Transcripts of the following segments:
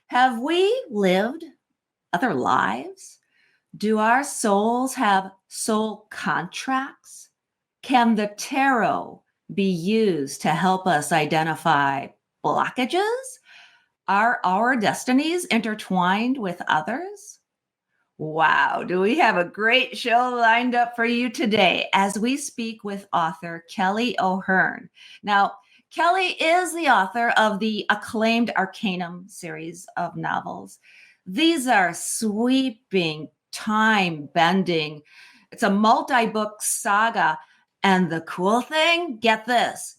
Have we lived other lives? Do our souls have soul contracts? Can the tarot be used to help us identify blockages? Are our destinies intertwined with others? Wow, do we have a great show lined up for you today as we speak with author Kelly O'Hearn. Now, Kelly is the author of the acclaimed Arcanum series of novels. These are sweeping, time bending. It's a multi book saga. And the cool thing, get this,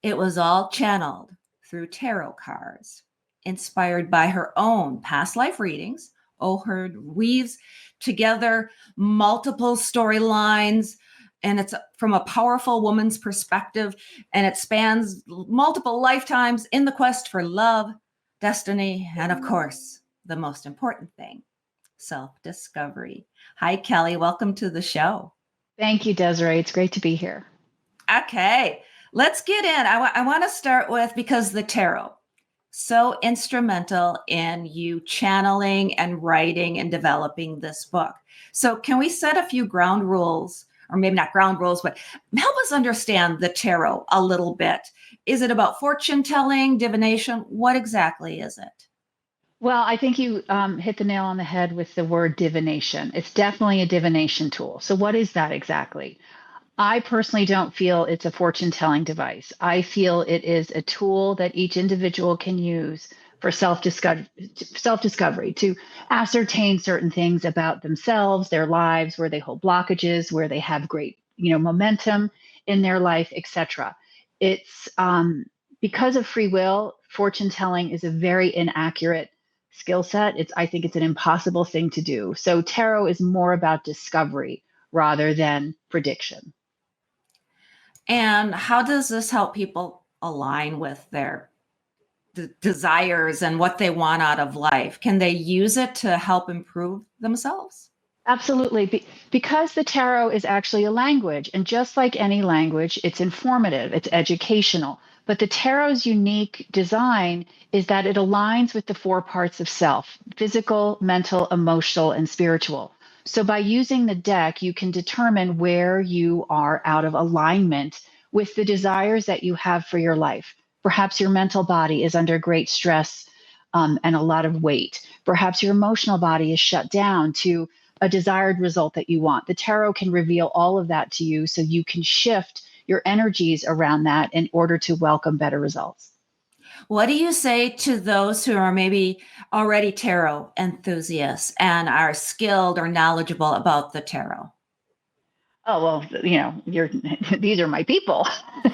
it was all channeled through tarot cards, inspired by her own past life readings. O'Hearn weaves together multiple storylines, and it's from a powerful woman's perspective, and it spans multiple lifetimes in the quest for love, destiny, and of course, the most important thing, self-discovery. Hi, Kelly. Welcome to the show. Thank you, Desiree. It's great to be here. Okay, let's get in. I want to start with, because the tarot, so instrumental in you channeling and writing and developing this book. So can we set a few ground rules, or maybe not ground rules, but help us understand the tarot a little bit? Is it about fortune telling, divination? What exactly is it? Well, I think you hit the nail on the head with the word divination. It's definitely a divination tool. So what is that exactly? I personally don't feel it's a fortune telling device. I feel it is a tool that each individual can use for self-discovery, to ascertain certain things about themselves, their lives, where they hold blockages, where they have great, momentum in their life, etc. It's because of free will, fortune telling is a very inaccurate skill set. I think it's an impossible thing to do. So tarot is more about discovery rather than prediction. And how does this help people align with their desires and what they want out of life? Can they use it to help improve themselves? Absolutely. Because the tarot is actually a language, and just like any language, it's informative, it's educational. But the tarot's unique design is that it aligns with the four parts of self: physical, mental, emotional, and spiritual. So by using the deck, you can determine where you are out of alignment with the desires that you have for your life. Perhaps your mental body is under great stress and a lot of weight. Perhaps your emotional body is shut down to a desired result that you want. The tarot can reveal all of that to you so you can shift your energies around that in order to welcome better results. What do you say to those who are maybe already tarot enthusiasts and are skilled or knowledgeable about the tarot? Oh, well, these are my people.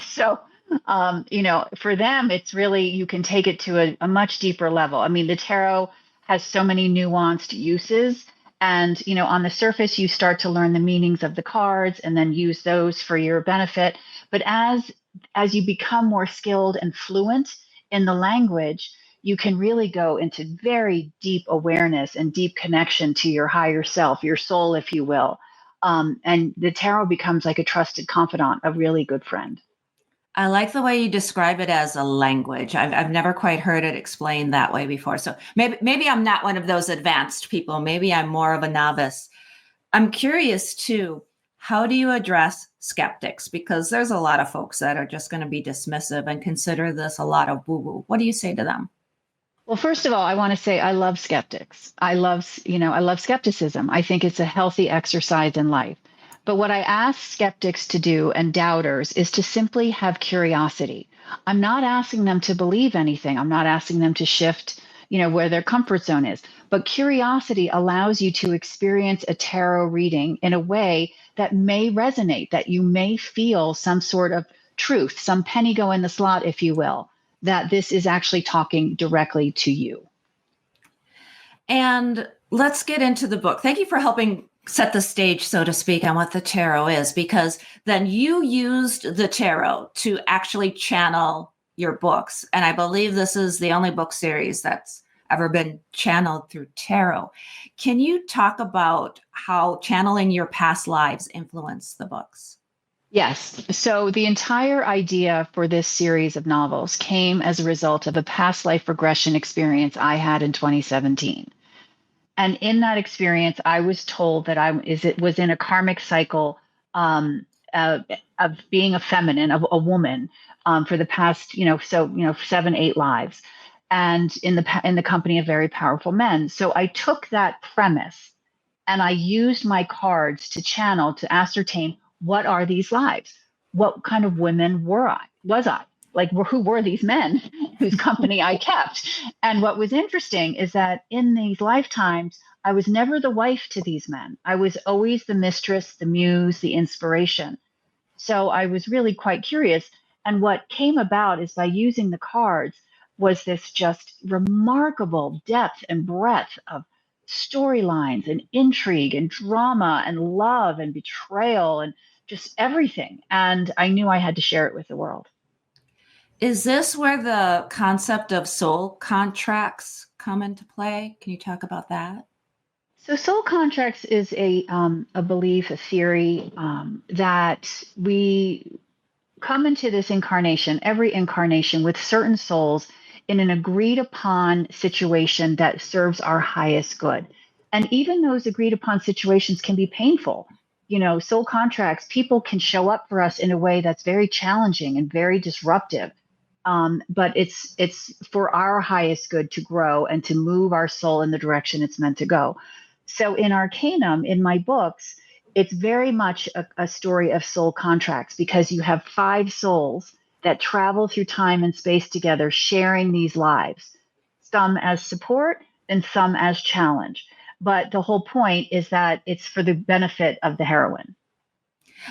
So, for them, it's really, you can take it to a much deeper level. I mean, the tarot has so many nuanced uses. And, on the surface, you start to learn the meanings of the cards and then use those for your benefit. But as you become more skilled and fluent in the language, you can really go into very deep awareness and deep connection to your higher self, your soul, if you will. And the tarot becomes like a trusted confidant, a really good friend. I like the way you describe it as a language. I've never quite heard it explained that way before. So maybe I'm not one of those advanced people. Maybe I'm more of a novice. I'm curious too, how do you address skeptics? Because there's a lot of folks that are just going to be dismissive and consider this a lot of woo-woo. What do you say to them? Well, first of all, I want to say I love skeptics. I love skepticism. I think it's a healthy exercise in life. But what I ask skeptics to do and doubters is to simply have curiosity. I'm not asking them to believe anything. I'm not asking them to shift, where their comfort zone is. But curiosity allows you to experience a tarot reading in a way that may resonate, that you may feel some sort of truth, some penny go in the slot, if you will, that this is actually talking directly to you. And let's get into the book. Thank you for helping set the stage, so to speak, on what the tarot is, because then you used the tarot to actually channel your books. And I believe this is the only book series that's ever been channeled through tarot. Can you talk about how channeling your past lives influenced the books? Yes. So the entire idea for this series of novels came as a result of a past life regression experience I had in 2017. And in that experience, I was told that it was in a karmic cycle um, uh, of being a feminine, of a woman, for the past, 7, 8 lives, and in the company of very powerful men. So I took that premise and I used my cards to channel to ascertain what are these lives? What kind of women Was I? Like, who were these men whose company I kept? And what was interesting is that in these lifetimes, I was never the wife to these men. I was always the mistress, the muse, the inspiration. So I was really quite curious. And what came about is by using the cards was this just remarkable depth and breadth of storylines and intrigue and drama and love and betrayal and just everything. And I knew I had to share it with the world. Is this where the concept of soul contracts come into play? Can you talk about that? So soul contracts is a belief, a theory that we come into this incarnation, every incarnation, with certain souls in an agreed upon situation that serves our highest good. And even those agreed upon situations can be painful. Soul contracts, people can show up for us in a way that's very challenging and very disruptive. But it's for our highest good to grow and to move our soul in the direction it's meant to go. So in Arcanum, in my books, it's very much a story of soul contracts because you have 5 souls that travel through time and space together, sharing these lives, some as support and some as challenge. But the whole point is that it's for the benefit of the heroine.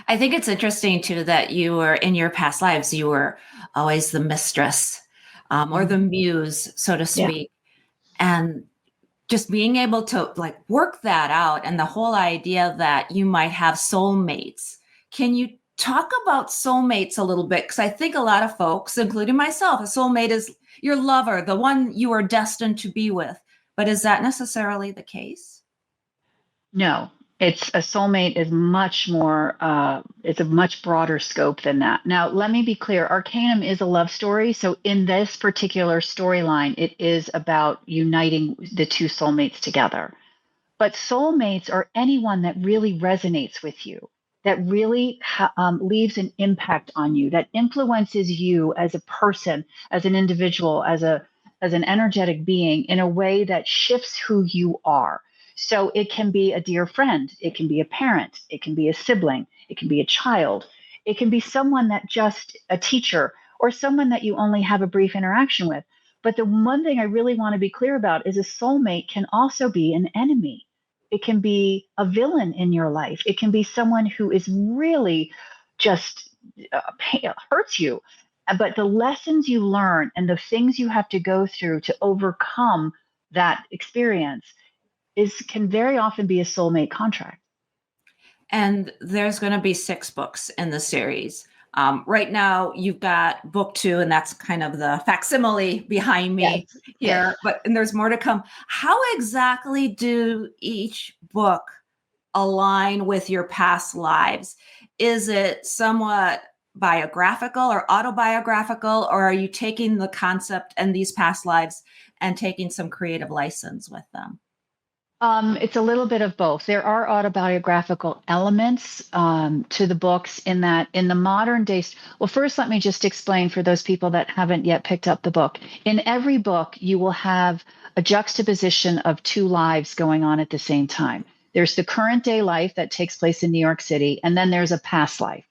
I think it's interesting too that you were in your past lives, you were always the mistress, or the Mhm. muse, so to Yeah. speak. And just being able to like work that out and the whole idea that you might have soulmates. Can you talk about soulmates a little bit? Because I think a lot of folks, including myself, a soulmate is your lover, the one you are destined to be with. But is that necessarily the case? No, it's a soulmate is much more, it's a much broader scope than that. Now, let me be clear Arcanum is a love story. So, in this particular storyline, it is about uniting the 2 soulmates together. But soulmates are anyone that really resonates with you, that really leaves an impact on you, that influences you as a person, as an individual, as an energetic being in a way that shifts who you are. So it can be a dear friend, it can be a parent, it can be a sibling, it can be a child, it can be someone that just a teacher or someone that you only have a brief interaction with. But the one thing I really want to be clear about is a soulmate can also be an enemy. It can be a villain in your life. It can be someone who is really just hurts you. But the lessons you learn and the things you have to go through to overcome that experience is can very often be a soulmate contract. And there's going to be 6 books in the series. Right now, you've got book 2, and that's kind of the facsimile behind me Yes. Yes. here. And there's more to come. How exactly do each book align with your past lives? Is it somewhat biographical or autobiographical, or are you taking the concept and these past lives and taking some creative license with them? It's a little bit of both. There are autobiographical elements to the books in that in the modern days. Well, first, let me just explain for those people that haven't yet picked up the book. In every book, you will have a juxtaposition of 2 lives going on at the same time. There's the current day life that takes place in New York City, and then there's a past life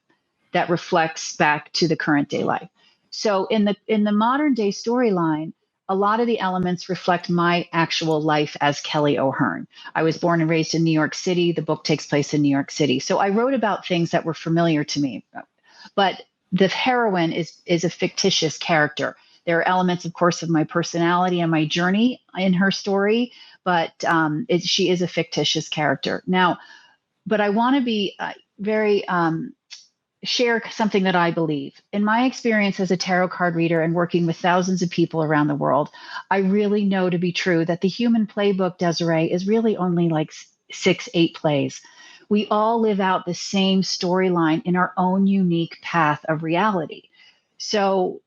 that reflects back to the current day life. So in the modern day storyline, a lot of the elements reflect my actual life as Kelly O'Hearn. I was born and raised in New York City. The book takes place in New York City. So I wrote about things that were familiar to me. But the heroine is a fictitious character. There are elements, of course, of my personality and my journey in her story, but she is a fictitious character. Now, but I want to be very share something that I believe. In my experience as a tarot card reader and working with thousands of people around the world, I really know to be true that the human playbook, Desiree, is really only like 6, 8 plays. We all live out the same storyline in our own unique path of reality. So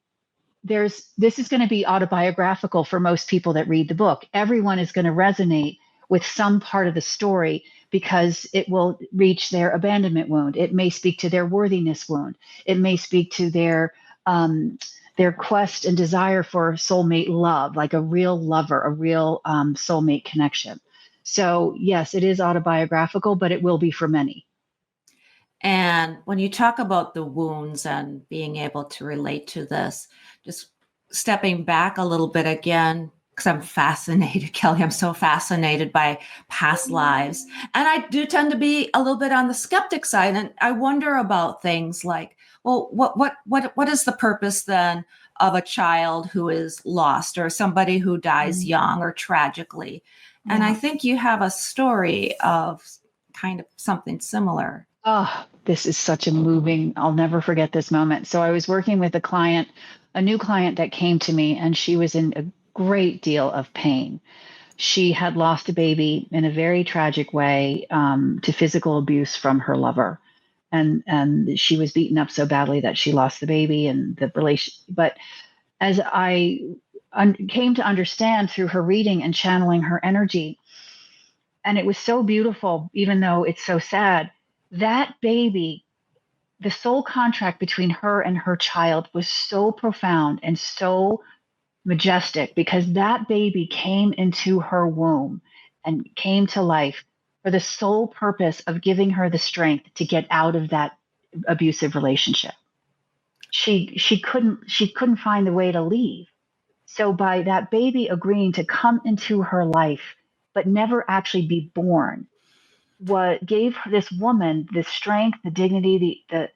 this is going to be autobiographical for most people that read the book. Everyone is going to resonate with some part of the story because it will reach their abandonment wound. It may speak to their worthiness wound. It may speak to their quest and desire for soulmate love, like a real lover, a real soulmate connection. So yes, it is autobiographical, but it will be for many. And when you talk about the wounds and being able to relate to this, just stepping back a little bit again, because I'm fascinated, Kelly, I'm so fascinated by past lives. And I do tend to be a little bit on the skeptic side. And I wonder about things like, well, what is the purpose then of a child who is lost or somebody who dies young or tragically? And I think you have a story of kind of something similar. Oh, this is such a moving, I'll never forget this moment. So I was working with a new client that came to me, and she was in a great deal of pain. She had lost a baby in a very tragic way to physical abuse from her lover. And she was beaten up so badly that she lost the baby and the relation. But as I came to understand through her reading and channeling her energy, and it was so beautiful, even though it's so sad, that baby, the soul contract between her and her child was so profound and so majestic because that baby came into her womb and came to life for the sole purpose of giving her the strength to get out of that abusive relationship. She couldn't find the way to leave. So by that baby agreeing to come into her life but never actually be born, what gave this woman the strength, the dignity, the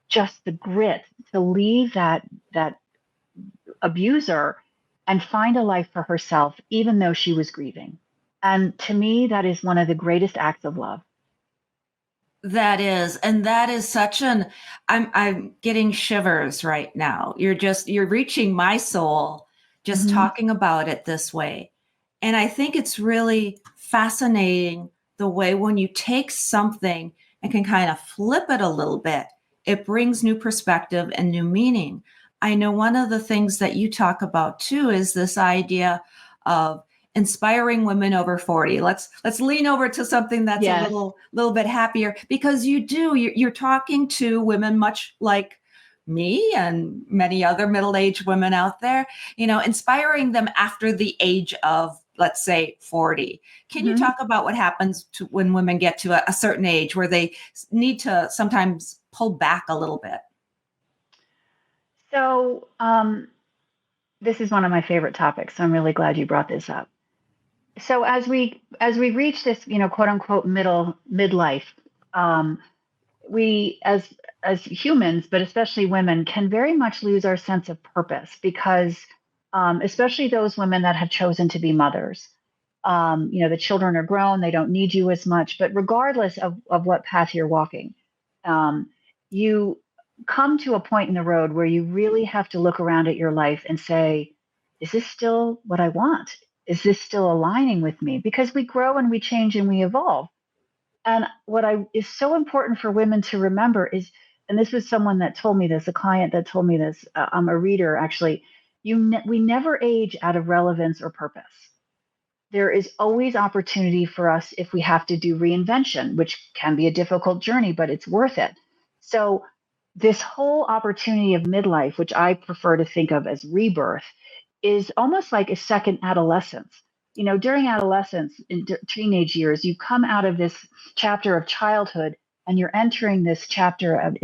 just the grit to leave that abuser and find a life for herself, even though she was grieving. And to me, that is one of the greatest acts of love. That is, and that is such an I'm getting shivers right now. You're reaching my soul just Mm-hmm. talking about it this way. And I think it's really fascinating the way when you take something and can kind of flip it a little bit, it brings new perspective and new meaning. I know one of the things that you talk about too is this idea of inspiring women over 40. Let's lean over to something that's a Yes. little bit happier, because you're talking to women much like me and many other middle-aged women out there, inspiring them after the age of, let's say, 40. Can you Mm-hmm. talk about what happens to when women get to a certain age where they need to sometimes pull back a little bit? So this is one of my favorite topics. So I'm really glad you brought this up. So as we reach this, quote unquote midlife, um, we as humans, but especially women, can very much lose our sense of purpose because, especially those women that have chosen to be mothers, the children are grown, they don't need you as much. But regardless of what path you're walking, um, you come to a point in the road where you really have to look around at your life and say, is this still what I want? Is this still aligning with me? Because we grow and we change and we evolve. And what I is so important for women to remember is, and this was someone that told me this, a client that told me this, I'm a reader actually. We never age out of relevance or purpose. There is always opportunity for us if we have to do reinvention, which can be a difficult journey, but it's worth it. So this whole opportunity of midlife, which I prefer to think of as rebirth, is almost like a second adolescence. During adolescence, in teenage years, you come out of this chapter of childhood and you're entering this chapter of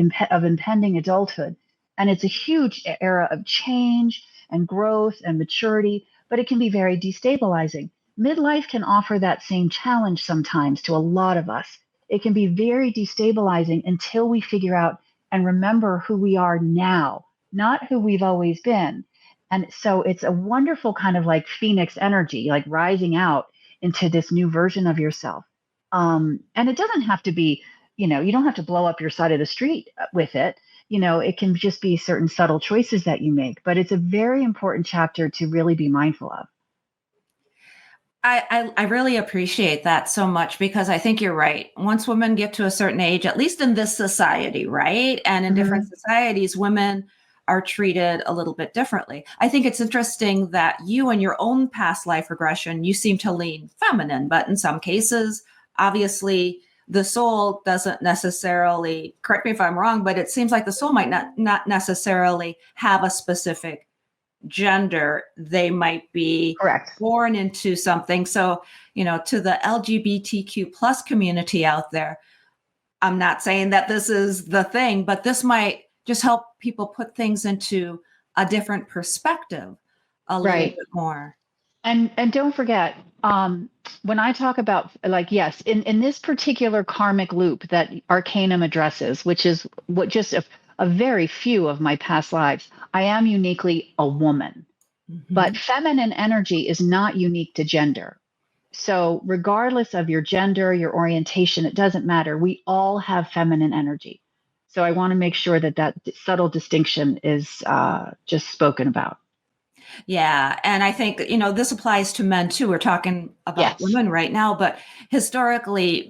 impending adulthood. And it's a huge era of change and growth and maturity, but it can be very destabilizing. Midlife can offer that same challenge sometimes to a lot of us. It can be very destabilizing until we figure out and remember who we are now, not who we've always been. And so it's a wonderful kind of like Phoenix energy, like rising out into this new version of yourself. And it doesn't have to be, you don't have to blow up your side of the street with it. It can just be certain subtle choices that you make, but it's a very important chapter to really be mindful of. I really appreciate that so much, because I think you're right. Once women get to a certain age, at least in this society, right? And in different Mhm. societies, women are treated a little bit differently. I think it's interesting that you, in your own past life regression, you seem to lean feminine, but in some cases, obviously, the soul doesn't necessarily, correct me if I'm wrong, but it seems like the soul might not necessarily have a specific gender. They might be Correct. born into something. So, to the LGBTQ plus community out there, I'm not saying that this is the thing, but this might just help people put things into a different perspective a little Right. bit more. And don't forget, when I talk about, like, yes, in this particular karmic loop that Arcanum addresses, which is what just a very few of my past lives, I am uniquely a woman. But Mhm. feminine energy is not unique to gender. So regardless of your gender, your orientation, it doesn't matter. We all have feminine energy. So I want to make sure that that subtle distinction is just spoken about. Yeah. And I think, this applies to men too. We're talking about Yes. women right now, but historically,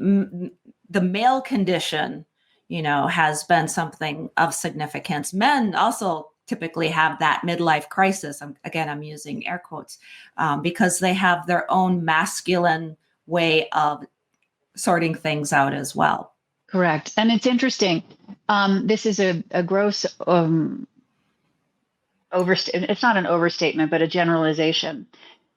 the male condition, has been something of significance. Men also typically have that midlife crisis. I'm using air quotes, because they have their own masculine way of sorting things out as well. Correct. And it's interesting. This is a gross it's not an overstatement, but a generalization.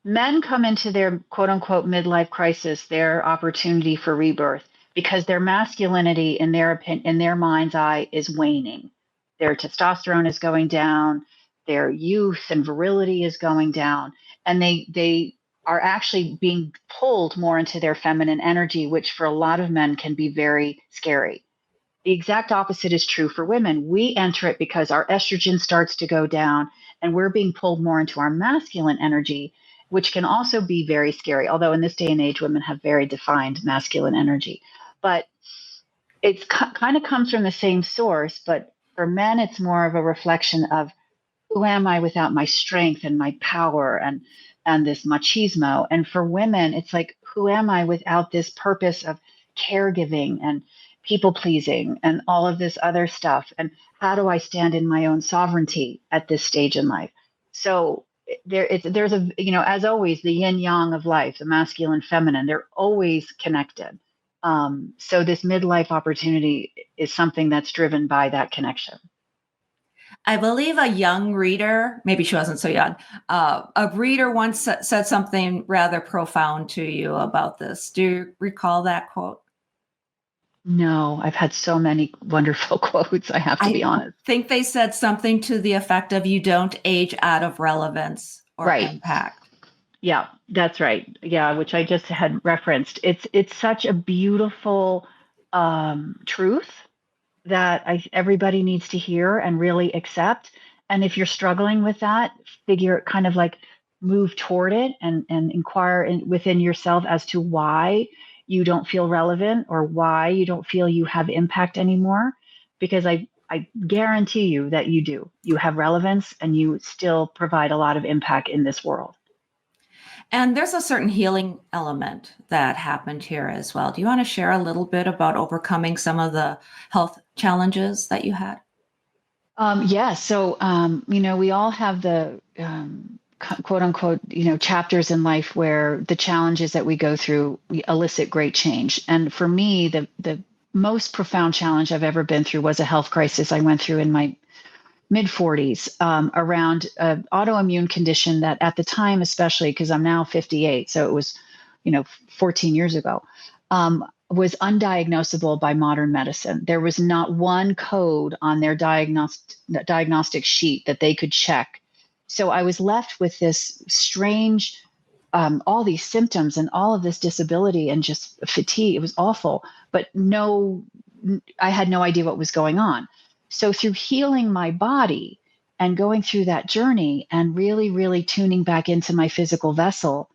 Men come into their quote unquote midlife crisis, their opportunity for rebirth, because their masculinity in their opinion, in their mind's eye, is waning. Their testosterone is going down, their youth and virility is going down, and they are actually being pulled more into their feminine energy, which for a lot of men can be very scary. The exact opposite is true for women. We enter it because our estrogen starts to go down and we're being pulled more into our masculine energy, which can also be very scary. Although in this day and age, women have very defined masculine energy. But it's kind of comes from the same source. But for men, it's more of a reflection of who am I without my strength and my power and this machismo. And for women, it's like, who am I without this purpose of caregiving and people pleasing and all of this other stuff? And how do I stand in my own sovereignty at this stage in life? So there's a, as always, the yin yang of life, the masculine, feminine, they're always connected. So this midlife opportunity is something that's driven by that connection. I believe a young reader, maybe she wasn't so young, a reader once said something rather profound to you about this. Do you recall that quote? No, I've had so many wonderful quotes, I have to be I honest. think they said something to the effect of, you don't age out of relevance or Right. impact. Yeah, that's right. Yeah, which I just had referenced. It's such a beautiful truth that everybody needs to hear and really accept. And if you're struggling with that, figure kind of like move toward it and inquire within yourself as to why you don't feel relevant or why you don't feel you have impact anymore. Because I guarantee you that you do. You have relevance and you still provide a lot of impact in this world. And there's a certain healing element that happened here as well. Do you want to share a little bit about overcoming some of the health challenges that you had? Yeah. So, we all have the quote unquote, chapters in life where the challenges that we go through we elicit great change. And for me, the most profound challenge I've ever been through was a health crisis I went through in my mid 40s around an autoimmune condition that at the time, especially because I'm now 58, so it was, 14 years ago, was undiagnosable by modern medicine. There was not one code on their diagnostic sheet that they could check. So I was left with this strange, all these symptoms and all of this disability and just fatigue. It was awful, but I had no idea what was going on. So through healing my body and going through that journey and really, really tuning back into my physical vessel,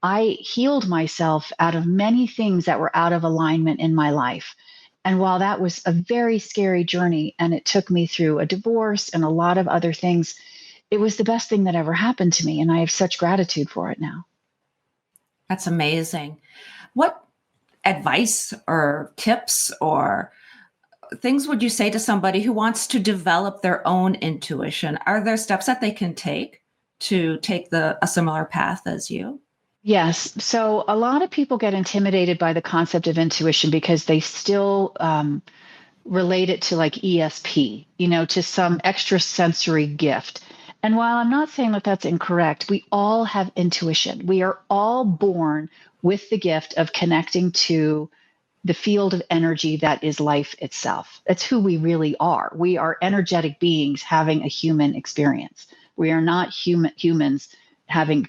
I healed myself out of many things that were out of alignment in my life. And while that was a very scary journey and it took me through a divorce and a lot of other things, it was the best thing that ever happened to me. And I have such gratitude for it now. That's amazing. What advice or tips or things would you say to somebody who wants to develop their own intuition? Are there steps that they can take to take a similar path as you? Yes. So a lot of people get intimidated by the concept of intuition because they still relate it to like ESP, to some extrasensory gift. And while I'm not saying that that's incorrect, we all have intuition. We are all born with the gift of connecting to the field of energy that is life itself. That's who we really are. We are energetic beings having a human experience. We are not humans having,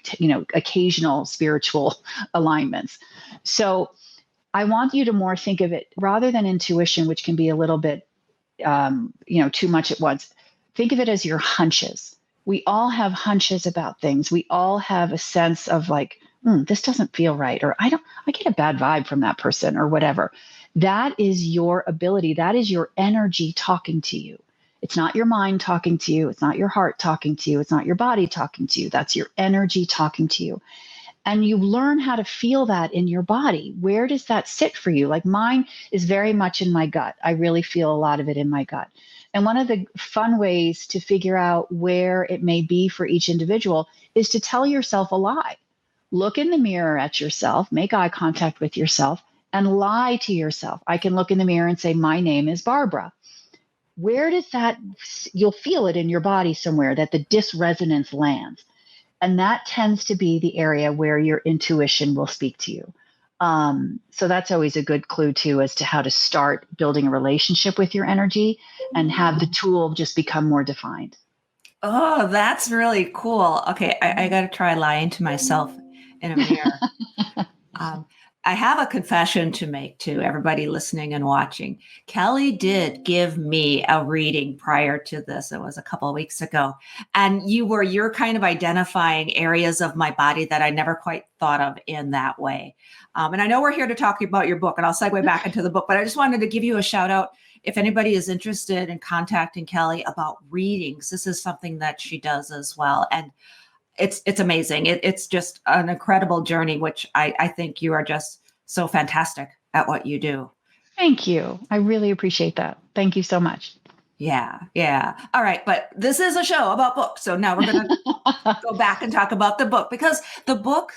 occasional spiritual alignments. So I want you to more think of it rather than intuition, which can be a little bit, too much at once. Think of it as your hunches. We all have hunches about things. We all have a sense of like, this doesn't feel right, or I get a bad vibe from that person, or whatever. That is your ability. That is your energy talking to you. It's not your mind talking to you. It's not your heart talking to you. It's not your body talking to you. That's your energy talking to you. And you learn how to feel that in your body. Where does that sit for you? Like mine is very much in my gut. I really feel a lot of it in my gut. And one of the fun ways to figure out where it may be for each individual is to tell yourself a lie. Look in the mirror at yourself, make eye contact with yourself, and lie to yourself. I can look in the mirror and say, my name is Barbara. Where does that, you'll feel it in your body somewhere that the dysresonance lands. And that tends to be the area where your intuition will speak to you. So that's always a good clue too, as to how to start building a relationship with your energy and have the tool just become more defined. Oh, that's really cool. Okay, I got to try lying to myself in a mirror. Um, I have a confession to make to everybody listening and watching. Kelly did give me a reading prior to this. It was a couple of weeks ago. And you're kind of identifying areas of my body that I never quite thought of in that way. And I know we're here to talk about your book, and I'll segue back into the book, but I just wanted to give you a shout out. If anybody is interested in contacting Kelly about readings, this is something that she does as well. And it's amazing. It's just an incredible journey, which I think you are just so fantastic at what you do. Thank you. I really appreciate that. Thank you so much. Yeah, yeah. All right, but this is a show about books, so now we're going to go back and talk about the book, because the book,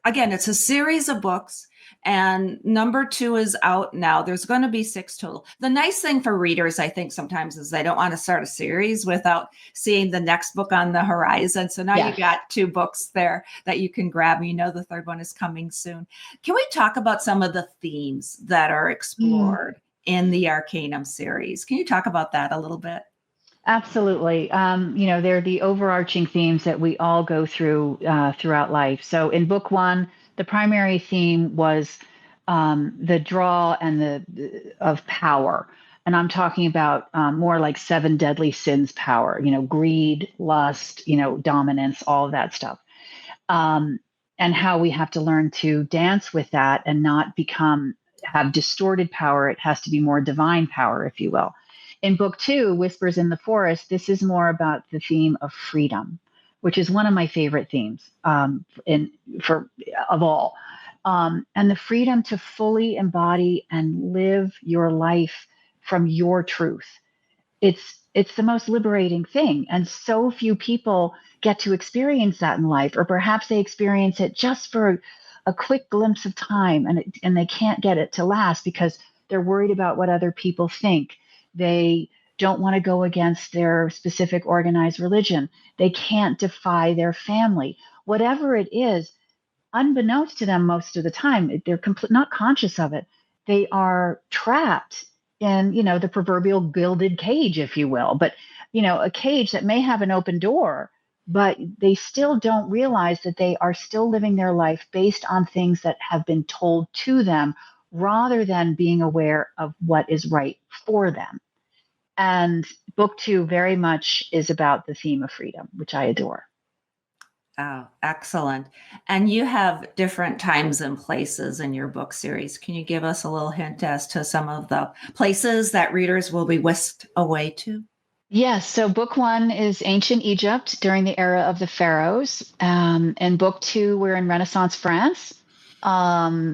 again, it's a series of books, and number 2 is out now. There's going to be 6 total. The nice thing for readers, I think, sometimes is they don't want to start a series without seeing the next book on the horizon. So now you got 2 books there that you can grab. You know the third one is coming soon. Can we talk about some of the themes that are explored in the Arcanum series? Can you talk about that a little bit? Absolutely. They're the overarching themes that we all go through throughout life. So in book 1, the primary theme was the draw and of power. And I'm talking about more like 7 deadly sins power, greed, lust, dominance, all of that stuff. And how we have to learn to dance with that and not have distorted power. It has to be more divine power, if you will. In book 2, Whispers in the Forest, this is more about the theme of freedom, which is one of my favorite themes of all. And the freedom to fully embody and live your life from your truth. It's the most liberating thing. And so few people get to experience that in life, or perhaps they experience it just for a quick glimpse of time, and they can't get it to last because they're worried about what other people think. They don't want to go against their specific organized religion. They can't defy their family. Whatever it is, unbeknownst to them most of the time, they're not conscious of it. They are trapped in, the proverbial gilded cage, if you will, but, a cage that may have an open door, but they still don't realize that they are still living their life based on things that have been told to them rather than being aware of what is right for them. And book 2 very much is about the theme of freedom, which I adore. Oh, excellent. And you have different times and places in your book series. Can you give us a little hint as to some of the places that readers will be whisked away to? Yes. So book 1 is ancient Egypt during the era of the pharaohs. And book 2, we're in Renaissance France.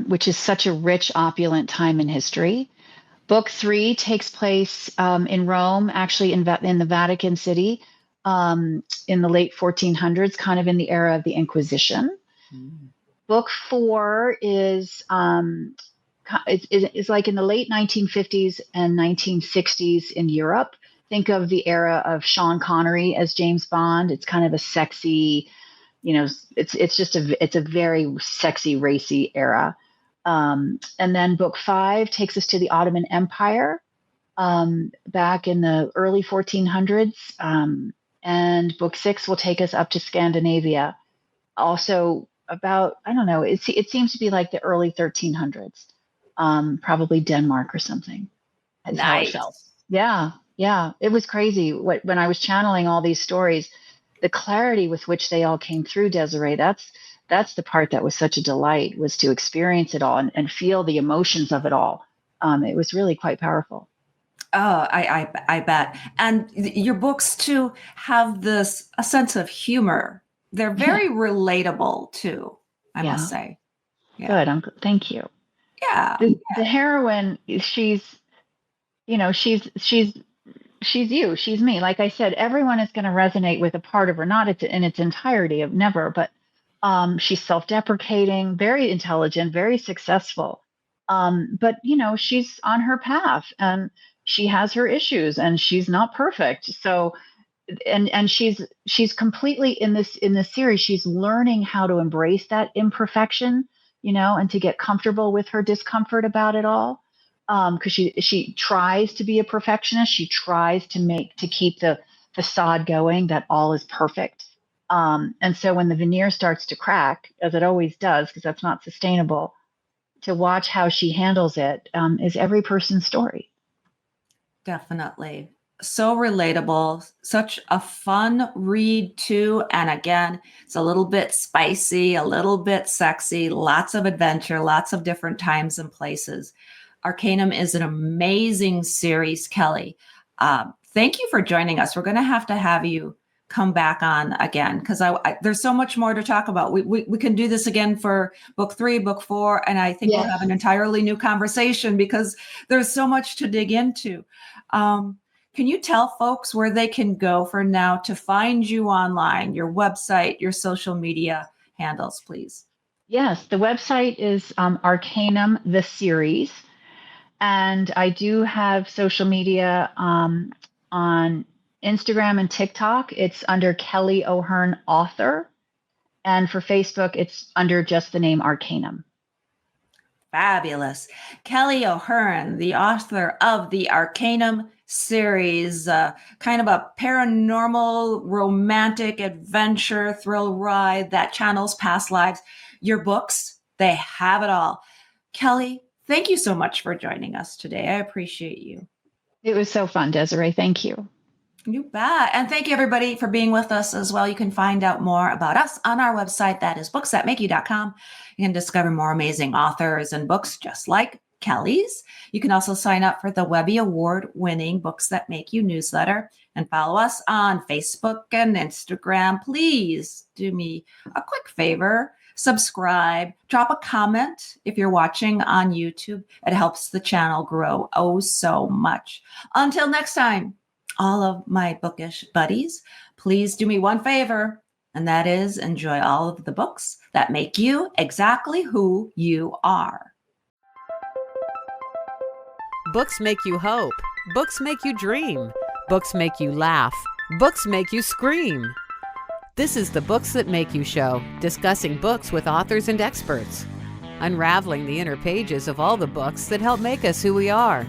which is such a rich, opulent time in history. Book 3 takes place in Rome, actually in the Vatican City, in the late 1400s, kind of in the era of the Inquisition. Mm. Book 4 is like in the late 1950s and 1960s in Europe. Think of the era of Sean Connery as James Bond. It's kind of a sexy, it's a very sexy, racy era. And then book 5 takes us to the Ottoman Empire, back in the early 1400s. And book 6 will take us up to Scandinavia, also about, I don't know, it seems to be like the early 1300s, probably Denmark or something, is how it felt. Nice. Yeah, yeah, it was crazy. When I was channeling all these stories, the clarity with which they all came through, Desiree, that's the part that was such a delight, was to experience it all and feel the emotions of it all. It was really quite powerful. Oh, I bet. And your books too have a sense of humor. They're very relatable too, I must Yeah, say. Yeah. good. Thank you. Yeah. The heroine, she's you, she's me. Like I said, everyone is going to resonate with a part of her, not in its entirety, of never, but she's self-deprecating, very intelligent, very successful. But she's on her path, and she has her issues, and she's not perfect. So, and she's completely in this series, she's learning how to embrace that imperfection, and to get comfortable with her discomfort about it all. Because she tries to be a perfectionist, she tries to keep the facade going that all is perfect. And so when the veneer starts to crack, as it always does, because that's not sustainable, to watch how she handles it, is every person's story. Definitely. So relatable. Such a fun read, too. And again, it's a little bit spicy, a little bit sexy, lots of adventure, lots of different times and places. Arcanum is an amazing series, Kelly. Thank you for joining us. We're going to have you come back on again, because there's so much more to talk about. We can do this again for book 3, book 4, and I think we'll have an entirely new conversation because there's so much to dig into. Can you tell folks where they can go for now to find you online, your website, your social media handles, please? Yes, the website is Arcanum, the series. And I do have social media on Instagram and TikTok. It's under Kelly O'Hearn Author. And for Facebook, it's under just the name Arcanum. Fabulous. Kelly O'Hearn, the author of the Arcanum series, kind of a paranormal, romantic adventure thrill ride that channels past lives. Your books, they have it all. Kelly, thank you so much for joining us today. I appreciate you. It was so fun, Desiree. Thank you. You bet. And thank you, everybody, for being with us as well. You can find out more about us on our website. That is booksthatmakeyou.com. You can discover more amazing authors and books just like Kelly's. You can also sign up for the Webby Award-winning Books That Make You newsletter and follow us on Facebook and Instagram. Please do me a quick favor. Subscribe, drop a comment if you're watching on YouTube. It helps the channel grow oh so much. Until next time, all of my bookish buddies, please do me one favor, and that is enjoy all of the books that make you exactly who you are. Books make you hope. Books make you dream. Books make you laugh. Books make you scream. This is the Books That Make You show, discussing books with authors and experts, unraveling the inner pages of all the books that help make us who we are.